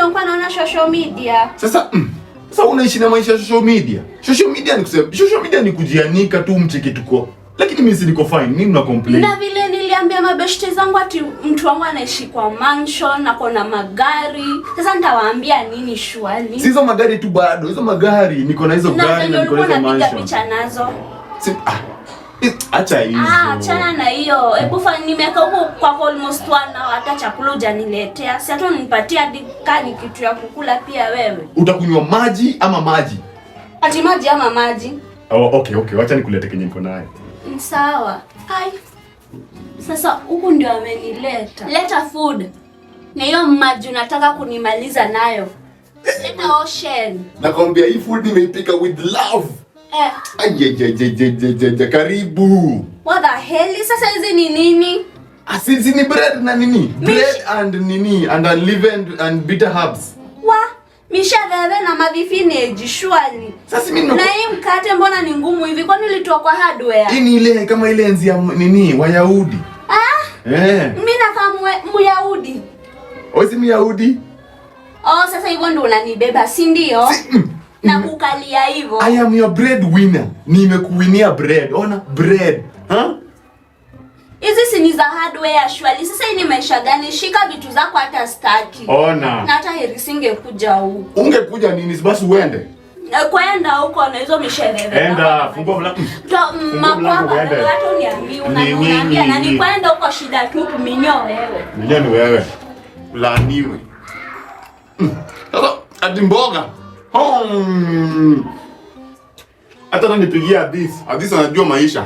ndio nilikuwa naona social media. Sasa unaishi na maisha ya social media. Social media ni kujianika tu mcheke tuko. Lakini mimi si niko fine. Mimi na complain. Na vile niliambia mabeshte zangu ati mtu wangu anaishi kwa mansion na kuna magari. Sasa nitawaambia nini shwali? Si hizo magari tu bado. Hizo magari niko na hizo gari na niko na hizo mansion. Na picha nazo. Acha hizo. Achana na hiyo. Hebu nimekaa huko kwa almost 1 hour hata chakula hujaniletea. Si hata unipatie hadi kani kitu ya kukula pia wewe. Utakunywa maji ama maji? Ati maji ama maji? Oh, okay. Wacha nikulete kenye niko nayo. Sawa. Hai. Sasa huku ndio amenileta. Leta food. Na hiyo maji unataka kunimaliza nayo. Leta ocean. Nakwambia hii food nimeipika with love. Karibu. What the hell? Sasa hizi ni nini? Asisi ni bread na nini? Bread and nini and unleavened and bitter herbs. Mishareve na mavifine jishwali. Sasa mimi na hii mkate mbona ni ngumu hivi? Kwani ulitoa kwa hardware? Hii ni ile kama ile enzi ya nini Wayahudi. Mimi nafahamu Myahudi. Wewe si Myahudi? Sasa hivyo ndio unanibeba, si ndio? Na kukalia hivyo. I am your breadwinner. Nimekuwinia bread. Ona bread. Hizi si ni za hardware shwali. Sasa hii ni maisha gani? Shika vitu zako hata staki. Ona. Na hata heri singekuja huko. Ungekuja nini? Basi uende. Kwenda huko na hizo mishereve. Enda, fungua mlango. Makwapa hata uniambie unaniambia na ni kwenda huko shida tu kuminyo wewe. Minyo ni wewe. Laaniwe. Sasa ati mboga. Hata nipigia Hadisi anajua maisha.